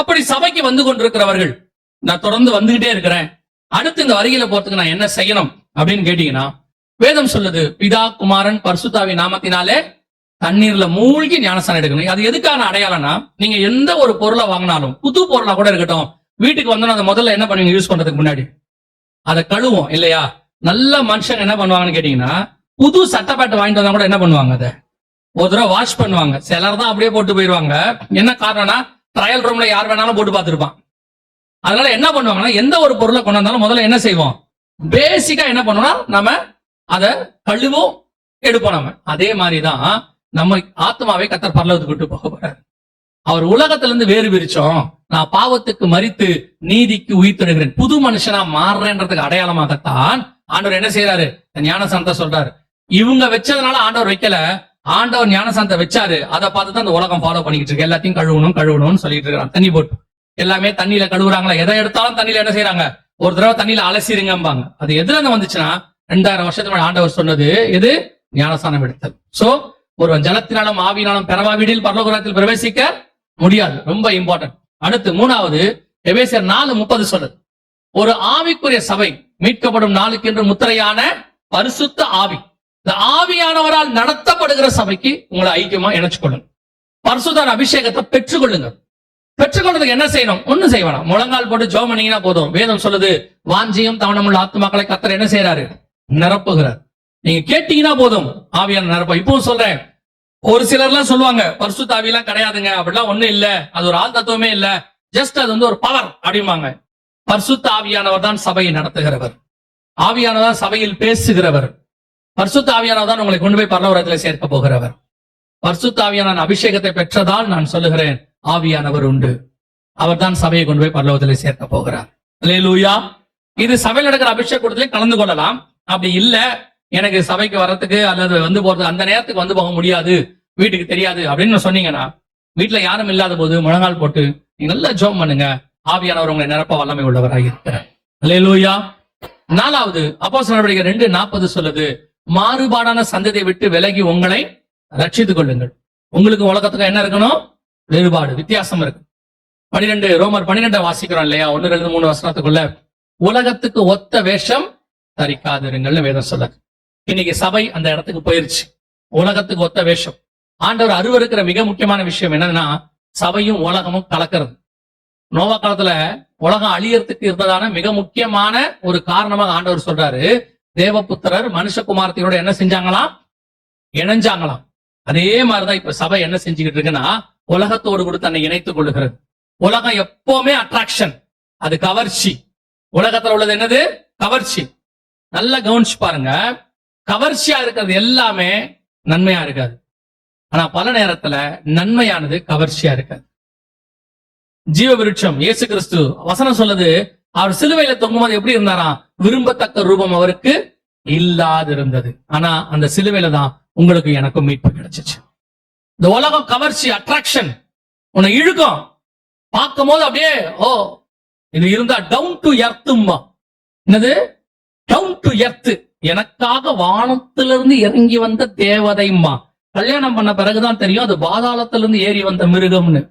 அப்படி சபைக்கு வந்து கொண்டிருக்கிறவர்கள், நான் தொடர்ந்து வந்துகிட்டே இருக்கிறேன், அடுத்து இந்த வருகையில போறதுக்கு நான் என்ன செய்யணும் அப்படின்னு கேட்டீங்கன்னா, வேதம் சொல்லுது, பிதா குமாரன் பரிசுத்தாவி நாமத்தினாலே தண்ணீர்ல மூழ்கி ஞானஸ்தானம் எடுக்கணும். அது எதுக்கான அடையாளம்னா, நீங்க எந்த ஒரு பொருளை வாங்கினாலும், புது பொருளா கூட இருக்கட்டும், வீட்டுக்கு வந்தோம்னா அதை முதல்ல என்ன பண்ணுவீங்க? யூஸ் பண்றதுக்கு முன்னாடி அதை கழுவோம் இல்லையா? நல்ல மனுஷன் என்ன பண்ணுவாங்கன்னு கேட்டீங்கன்னா, புது சட்டை பேட்டை வாங்கிட்டு வந்தா கூட என்ன பண்ணுவாங்க? அதை ஒரு தடவை வாஷ் பண்ணுவாங்க. சிலர் தான் அப்படியே போட்டு போயிருவாங்க. என்ன காரணம்னா, ட்ரையல் ரூம்ல யார் வேணாலும் போட்டு பார்த்துருப்பான். அதனால என்ன பண்ணுவாங்கன்னா, எந்த ஒரு பொருளை கொண்டு வந்தாலும் முதல்ல என்ன செய்வோம்? பேசிக்கா என்ன பண்ணுவோம்னா, நம்ம அதை கழுவோம், எடுப்போம். நம்ம அதே மாதிரிதான் நம்ம ஆத்மாவை கர்த்தர் பரலோகத்துக்கு விட்டு போக போறார். அவர் உலகத்திலிருந்து வேறு பிரிச்சோம், நான் பாவத்துக்கு மரித்து நீதிக்கு உயிர்த்தெழுகிறேன், புது மனுஷனா மாறுறேன்றதுக்கு அடையாளமாகத்தான் ஆண்டவர் என்ன செய்யறாரு? ஞானசானத்தை சொல்றாரு. இவங்க வச்சதுனால ஆண்டவர் வைக்கல, ஆண்டவர் ஞானசானத்தை வச்சாரு. அதை பார்த்து தான் அந்த உலகம் ஃபாலோ பண்ணிக்கிட்டு இருக்கு. எல்லாத்தையும் கழுவணும்னு சொல்லிட்டு இருக்காங்க. தண்ணி போட்டு எல்லாமே தண்ணியில கழுவுறாங்களா? எதை எடுத்தாலும் தண்ணியில என்ன செய்யறாங்க? ஒரு தடவை தண்ணியில அலசிருங்கம்பாங்க. அது எதுல இருந்து வந்துச்சுன்னா, 2000 வருஷத்துக்கு முன்னாடி ஆண்டவர் சொன்னது எது? ஞானஸ்தானம் எடுத்தல். சோ ஒருவன் ஜலத்தினாலும் ஆவியினாலும் பெறவாவிடில் பரலோகத்தில் பிரவேசிக்க முடியாது. ரொம்ப இம்பார்ட்டன்ட். அடுத்து மூணாவது, எபேசியர் 4:30 சொல்லுது, ஒரு ஆவிக்குரிய சபை மீட்கப்படும் நாளுக்கு என்று முத்திரையான பரிசுத்த ஆவி, இந்த ஆவியானவரால் நடத்தப்படுகிற சபைக்கு உங்களை ஐக்கியமா இணைச்சுக்கொள்ளுங்க. பரிசுத்த அபிஷேகத்தை பெற்றுக்கொள்ளுங்க. பெற்றுக்கொள்றதுக்கு என்ன செய்யணும்? ஒண்ணு செய்யணும், முழங்கால் போட்டு ஜெபம் பண்ணீங்கன்னா போதும். வேதம் சொல்லுது, வாஞ்சியம் தவணமுள்ள ஆத்துமாக்களை கர்த்தர் என்ன செய்யறாரு? நிரப்புகிறார். நீங்க கேட்டீங்கன்னா போதும், ஆவியான நிரப்ப. இப்போ சொல்றேன், ஒரு சிலர்லாம் சொல்லுவாங்க, பரிசுத்த ஆவியெல்லாம் கிடையாதுங்க, அப்படிலாம் ஒண்ணு இல்ல, அது ஒரு ஆள் தத்துவமே இல்ல, ஜஸ்ட் அது வந்து ஒரு பவர் அப்படிம்பாங்க. பரிசுத்த ஆவியானவர் தான் சபையை நடத்துகிறவர். ஆவியானவர் தான் சபையில் பேசுகிறவர். பரிசுத்த ஆவியானவர் தான் உங்களை கொண்டு போய் பரலோகத்தில் சேர்க்க போகிறவர். பரிசுத்த ஆவியான அபிஷேகத்தை பெற்றதால் நான் சொல்லுகிறேன், ஆவியானவர் உண்டு. அவர் தான் சபையை கொண்டு போய் பரலோகத்தில் சேர்க்க போகிறார். அல்லேலூயா. இது சபையில் நடக்கிற அபிஷேக கூட்டத்திலே கலந்து கொள்ளலாம். அப்படி இல்ல, எனக்கு சபைக்கு வர்றதுக்கு அல்லது வந்து போறது அந்த நேரத்துக்கு வந்து போக முடியாது, வீட்டுக்கு தெரியாது அப்படின்னு சொன்னீங்கன்னா, வீட்டுல யாரும் இல்லாத போது முழங்கால் போட்டு நீங்க நல்லா ஜெபம் பண்ணுங்க. ஆவியானவர் உங்களை நிரப்ப வல்லமை உள்ளவராக இருக்கிறார். அல்லேலூயா. நாலாவது, அப்போஸ்தலர் நடவடிக்கை 2:40 சொல்லுது, மாறுபாடான சந்ததியை விட்டு விலகி உங்களை ரட்சித்துக் கொள்ளுங்கள். உங்களுக்கு உலகத்துக்கு என்ன இருக்கணும்? வேறுபாடு, வித்தியாசம் இருக்கு. 12 ரோமர் 12 வாசிக்கிறோம் இல்லையா? 1-3 வசனத்துக்குள்ள, உலகத்துக்கு ஒத்த வேஷம் தரிக்காதிருங்கள்னு வேதம் சொல்ல. இன்னைக்கு சபை அந்த இடத்துக்கு போயிருச்சு. உலகத்துக்கு ஒத்த வேஷம். ஆண்டவர் அருவருக்கிற மிக முக்கியமான விஷயம் என்னன்னா, சபையும் உலகமும் கலக்கிறது. நோவா காலத்துல உலகம் அழியறதுக்கு இருந்ததான மிக முக்கியமான ஒரு காரணமாக ஆண்டவர் சொல்றாரு, தேவபுத்திரர் மனுஷகுமாரத்தினோட என்ன செஞ்சாங்களாம்? இணைஞ்சாங்களாம். அதே மாதிரிதான் இப்ப சபை என்ன செஞ்சுக்கிட்டு இருக்குன்னா, உலகத்தோடு கூட தன்னை இணைத்துக் கொள்ளுகிறது. உலகம் எப்பவுமே அட்ராக்ஷன், அது கவர்ச்சி. உலகத்துல உள்ளது என்னது? கவர்ச்சி. நல்லா கவனிச்சு பாருங்க, கவர்ச்சியா இருக்கிறது எல்லாமே நன்மையா இருக்காது. ஆனா பல நேரத்துல நன்மையானது கவர்ச்சியா இருக்காது. ஜீவ விருட்சம் இயேசு கிறிஸ்து வசனம் சொல்லுது, அவர் சிலுவையில தொங்கும்போது எப்படி இருந்தாராம்? விரும்பத்தக்க ரூபம் அவருக்கு இல்லாதிருந்தது. ஆனா அந்த சிலுவையில தான் உங்களுக்கு எனக்கும் மீட்பு கிடைச்சிச்சு. இந்த உலகம் கவர்ச்சி, அட்ராக்ஷன், உன்னை இழுக்கும். பார்க்கும் போது அப்படியே ஓ இது இருந்தா டவுன் டு எர்த்தும்பா. என்னது? Down to earth. எனக்காக வானத்திலிருந்து இறங்கி வந்த தேவதைம்மா. கல்யாணம் பண்ண பிறகுதான் தெரியும் அது பாதாளத்திலிருந்து ஏறி வந்த மிருகம்னு.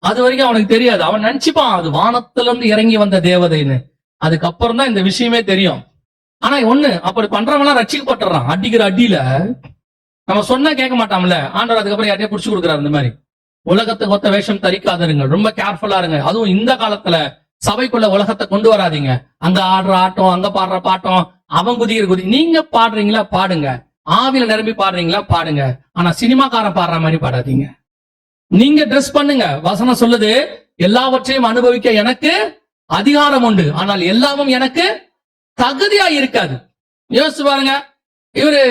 அது வரைக்கும் அவனுக்கு தெரியாது. அவன் நினைச்சுப்பான் அது வானத்திலிருந்து இறங்கி வந்த தேவதைன்னு. அதுக்கப்புறம் தான் இந்த விஷயமே தெரியும். ஆனா ஒண்ணு, அப்படி பண்றவங்களாம் ரட்சிக்கப்பட்டுறான். அடிக்கிற அடியில நம்ம சொன்னா கேட்க மாட்டான்ல, ஆண்டவர் அதுக்கப்புறம் யாரையா புடிச்சு கொடுக்குறாரு. இந்த மாதிரி உலகத்துக்கு ஒத்த வேஷம் தரிக்காதருங்க. ரொம்ப கேர்ஃபுல்லா இருங்க. அதுவும் இந்த காலத்துல சபைக்குள்ள உலகத்தை கொண்டு வராதீங்க. அங்க ஆடுற ஆட்டம், அங்க பாடுற பாட்டம், அவன் குதிக்கிற குதி. நீங்க பாடுறீங்களா பாடுங்க, ஆவியில நிரம்பி பாடுறீங்களா பாடுங்க. ஆனா சினிமாக்காரன் பாடுற மாதிரி பாடாதீங்க. நீங்க ட்ரெஸ் பண்ணுங்க. வசனம் சொல்லுது, எல்லாவற்றையும் அனுபவிக்க எனக்கு அதிகாரம் உண்டு, ஆனால் எல்லாமும் எனக்கு தகுதியா இருக்காது. யோசிச்சு பாருங்க, இவரு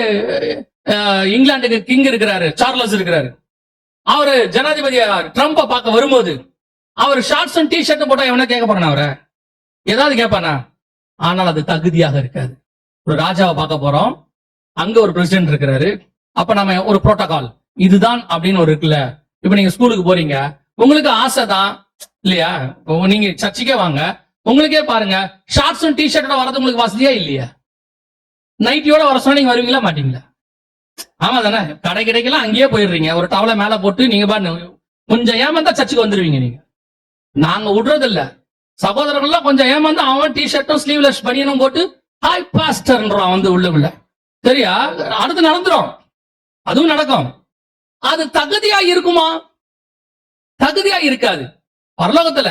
இங்கிலாந்துக்கு கிங் இருக்கிறாரு, சார்லஸ் இருக்கிறாரு. அவரு ஜனாதிபதியா ட்ரம்ப பார்க்க வரும்போது அவர் ஷார்ட்ஸ் அண்ட் டி ஷர்ட் போட்டா எவனா கேட்க போறானா? அவரை ஏதாவது கேட்பானா? ஆனால் அது தகுதியாக இருக்காது. ஒரு ராஜாவை பார்க்க போறோம், அங்க ஒரு பிரசிடென்ட் இருக்கிறாரு. அப்ப நம்ம ஒரு புரோட்டோகால் இதுதான் அப்படின்னு ஒரு இருக்குல்ல. இப்ப நீங்க ஸ்கூலுக்கு போறீங்க, உங்களுக்கு ஆசை தான் இல்லையா? நீங்க சர்ச்சுக்கே வாங்க, உங்களுக்கே பாருங்க, ஷார்ட்ஸ் அண்ட் டி ஷர்ட்டோட வரது உங்களுக்கு வசதியா இல்லையா? நைட்டியோட வர சொன்னா நீங்க வருவீங்களா மாட்டீங்களா? ஆமா தானே? கடை கிடைக்கலாம் அங்கேயே போயிடுறீங்க. ஒரு டவலை மேல போட்டு நீங்க பாருங்க, கொஞ்சம் ஏமாந்தா சர்ச்சுக்கு வந்துருவீங்க. நீங்க நாங்க விடுறது இல்ல. சகோதரர்கள்லாம் கொஞ்சம் ஏமாந்து அவன் டிஷர்ட்டும் ஸ்லீவ்லெஸ் பனியனும் போட்டு ஹாய் பாஸ்டர்ன்றான் வந்து உள்ளுக்குள்ள. சரியா? அடுத்து நடந்துரும், அதுவும் நடக்கும். அது தகுதியா இருக்குமா? தகுதியா இருக்காது. பரலோகத்துல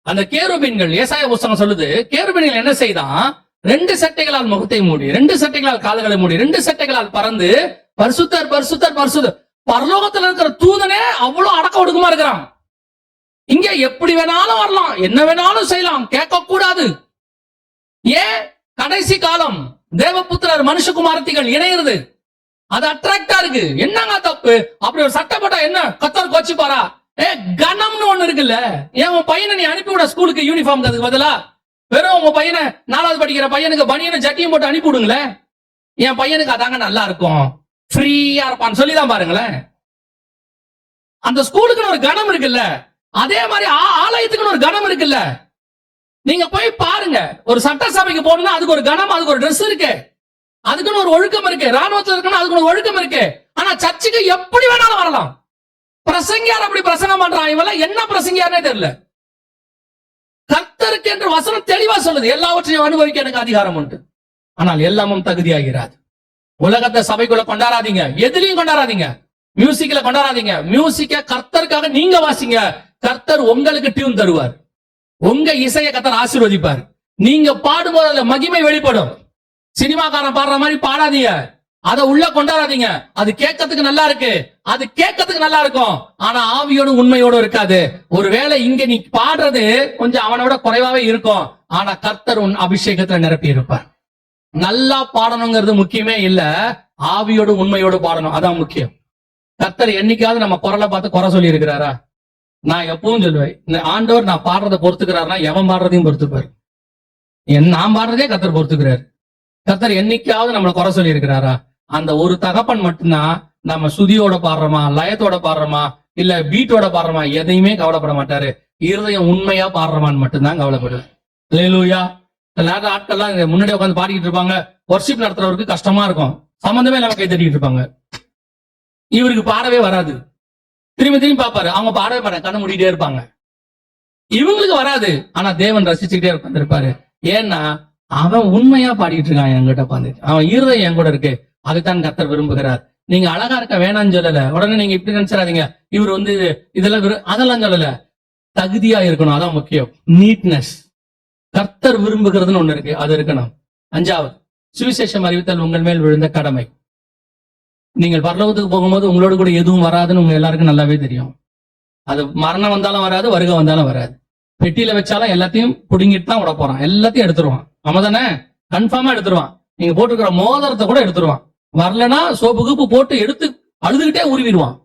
அந்த கேருபீன்கள், ஏசாயா புஸ்தகம் சொல்லுது, கேருபீன்கள் என்ன செய்தான், 2 சட்டைகளால் முகத்தை மூடி, 2 சட்டைகளால் கால்களை மூடி, 2 சட்டைகளால் பறந்து பரிசுத்தர் பரிசுத்தர் பரிசுத்தர். பரலோகத்துல இருக்கிற தூதனே அவ்வளவு அடக்க ஒடுக்கமா இருக்கிறான். இங்க எப்படி வேணாலும் வரலாம், என்ன வேணாலும் செய்யலாம், கேட்க கூடாது. ஏன்? கடைசி காலம், தேவபுத்திரர் மனுஷகுமாரத்திகள் இணையிறது, அது அட்ராக்டா இருக்கு. என்னங்க தப்பு? அப்படி ஒரு சட்டை போட்டா என்ன கத்தர் கோச்சிப்பாரா? கணம்னு ஒண்ணு இருக்குல்ல. ஏன் உன் பையனை நீ அனுப்பிவிட ஸ்கூலுக்கு யூனிஃபார்ம் அதுக்கு பதிலா வெறும் உங்க பையனை 4வது படிக்கிற பையனுக்கு பனியனும் ஜட்டியும் போட்டு அனுப்பி விடுங்களேன். என் பையனுக்கு அதாங்க நல்லா இருக்கும், ஃப்ரீயா இருப்பான்னு சொல்லிதான் பாருங்களேன். அந்த ஸ்கூலுக்குன்னு ஒரு கணம் இருக்குல்ல, அதே மாதிரி ஆலயத்துக்குன்னு ஒரு கணம் இருக்குல்ல. நீங்க போய் பாருங்க, ஒரு சட்டசபைக்கு போகணும்னா அதுக்கு ஒரு கணம், அதுக்கு ஒரு ட்ரெஸ் இருக்கு, அதுக்குன்னு ஒரு ஒழுக்கம் இருக்கு. ராணுவத்தில் இருக்குன்னா அதுக்கு ஒரு ஒழுக்கம் இருக்கு. ஆனா சர்ச்சுக்கு எப்படி வேணாலும் வரலாம். பிரசங்கியார் அப்படி பிரசங்கம் பண்றான், இவெல்லாம் என்ன பிரசங்கியார்னே தெரியல. கர்த்தருக்கு என்று வசனம் தெளிவா சொல்லுது, எல்லாவற்றையும் அனுபவிக்க எனக்கு அதிகாரம் உண்டு, ஆனால் எல்லாமும் தகுதியாகிறாது. உலகத்தை சபைக்குள்ள கொண்டாடாதீங்க, எதிலையும் கொண்டாடாதீங்க, மியூசிக்ல கொண்டாடாதீங்க. மியூசிக்க கர்த்தருக்காக நீங்க வாசிங்க, கர்த்தர் உங்களுக்கு டியூன் தருவார், உங்க இசையை கர்த்தர் ஆசீர்வதிப்பார். நீங்க பாடும்போது அதுல மகிமை வெளிப்படும். சினிமாக்காரன் பாடுற மாதிரி பாடாதீங்க, அதை உள்ள கொண்டாடாதீங்க. அது கேட்கறதுக்கு நல்லா இருக்கு, அது கேட்கறதுக்கு நல்லா இருக்கும், ஆனா ஆவியோடு உண்மையோடு இருக்காது. ஒருவேளை இங்க நீ பாடுறது கொஞ்சம் அவனோட குறைவாவே இருக்கும், ஆனா கர்த்தர் உன் அபிஷேகத்துல நிரப்பி இருப்பார். நல்லா பாடணுங்கிறது முக்கியமே இல்ல, ஆவியோடு உண்மையோடு பாடணும், அதான் முக்கியம். கர்த்தர் என்னைக்காவது நம்ம குரலை பார்த்து குறை சொல்லி இருக்கிறாரா? நான் எப்பவும் சொல்லுவேன், இந்த ஆண்டவர் நான் பாடுறதை பொறுத்துக்கிறாருன்னா எவன் பாடுறதையும் பொறுத்துப்பாரு. நான் பாடுறதே கர்த்தர் பொறுத்துக்கிறாரு. கர்த்தர் என்னைக்காவது நம்மளை குறை சொல்லி இருக்கிறாரா? அந்த ஒரு தகப்பன் மட்டும்தான் நம்ம சுதியோட பாடுறோமா, லயத்தோட பாடுறோமா, இல்ல பீட்டோட பாடுறோமா, எதையுமே கவலைப்பட மாட்டாரு. இருதயம் உண்மையா பாடுறோமான்னு மட்டும்தான் கவலைப்படுது. அல்லேலூயா. நேரம் ஆட்கள்லாம் முன்னாடி உட்காந்து பாடிக்கிட்டு இருப்பாங்க, வொர்ஷிப் நடத்துறவருக்கு கஷ்டமா இருக்கும், சம்பந்தமே இல்லாம கை தட்டிட்டு இருப்பாங்க. இவருக்கு பாடவே வராது, திரும்பி திரும்பி பாப்பாரு, அவங்க பாடவே மாட்டாங்க, கண்ணு மூடிட்டே இருப்பாங்க. இவங்களுக்கு வராது, ஆனா தேவன் ரசிச்சுக்கிட்டே உட்காந்துருப்பாரு. ஏன்னா அவன் உண்மையா பாடிட்டு இருக்கான், என்கிட்ட உட்காந்துட்டு, அவன் இருதயம் என் கூட இருக்கு, அதுதான் கர்த்தர் விரும்புகிறார். நீங்க அழகா இருக்க வேணாம்னு சொல்லல, உடனே நீங்க இப்படி நினைச்சிடாதீங்க, இவர் இதெல்லாம் அதெல்லாம் சொல்லல. தகுதியா இருக்கணும், அதான் முக்கியம். நீட்னஸ், கர்த்தர் விரும்புகிறதுன்னு ஒண்ணு இருக்கு, அது இருக்கணும். 5வது, சுவிசேஷம் அறிவித்தல் உங்கள் மேல் விழுந்த கடமை. நீங்கள் பரலோகத்துக்கு போகும்போது உங்களோட கூட எதுவும் வராதுன்னு உங்க எல்லாருக்கும் நல்லாவே தெரியும். அது மரணம் வந்தாலும் வராது, வருகை வந்தாலும் வராது. பெட்டியில வச்சாலும் எல்லாத்தையும் புடுங்கிட்டு தான் விட போறான், எல்லாத்தையும் எடுத்துருவான். அவன் தானே கன்ஃபார்மா எடுத்துருவான். நீங்க போட்டுக்கிற மோதிரத்தை கூட எடுத்துருவான். வரலன்னா சோப்பு கீப்பு போட்டு எடுத்து அழுதுகிட்டே உருவிடுவான்.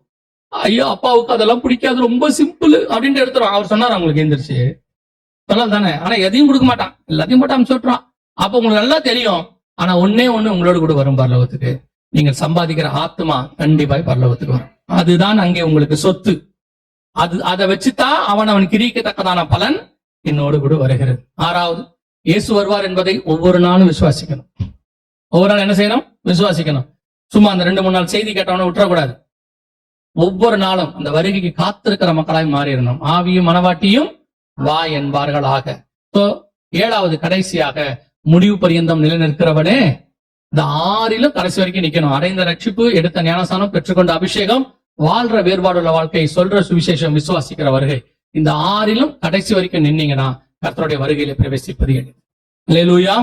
ஐயோ அப்பாவுக்கு அதெல்லாம் பிடிக்காது, ரொம்ப சிம்பிள் அப்படின்ட்டு எடுத்துருவான். அவர் சொன்னார் அவங்களுக்கு எந்திரிச்சு சொல்லல தானே, ஆனா எதையும் கொடுக்க மாட்டான், எல்லாத்தையும் போட்டு அனுப்பிச்சு விட்டுருவான். அப்ப உங்களுக்கு நல்லா தெரியும். ஆனா ஒன்னே ஒண்ணு உங்களோட கூட வரும் பரலோகத்துக்கு, நீங்க சம்பாதிக்கிற ஆத்மா கண்டிப்பாய் பரலோகத்துக்கு வரும். அதுதான் அங்கே உங்களுக்கு சொத்து. அதை வச்சுதான் அவன் கிரிக்கத்தக்கதான பலன் என்னோடு கூட வருகிறது. 6வது, இயேசு வருவார் என்பதை ஒவ்வொரு நாளும் விசுவாசிக்கணும். ஒவ்வொரு நாள் என்ன செய்யணும்? விசுவாசிக்கணும். சும்மா அந்த 2-3 நாள் செய்தி கேட்டவன விட்டுறக்கூடாது. ஒவ்வொரு நாளும் அந்த வருகைக்கு காத்திருக்கிற மக்களாய் மாறிடணும். ஆவியும் மனவாட்டியும் வா என்பார்களாக. 7வது, கடைசியாக, முடிவு பரியந்தம் நிலைநிற்கிறவனே. இந்த 6லும் கடைசி வரைக்கும் நிக்கணும். அடைந்த ரட்சிப்பு, எடுத்த ஞானஸ்தானம், பெற்றுக்கொண்ட அபிஷேகம், வாழ்ற வேறுபாடுள்ள வாழ்க்கை, சொல்ற சுவிசேஷம், விசுவாசிக்கிற வருகை, இந்த 6லும் கடைசி வரைக்கும் நின்னீங்கன்னா கர்த்தருடைய வருகையில பிரவேசிப்பது. அல்லேலூயா.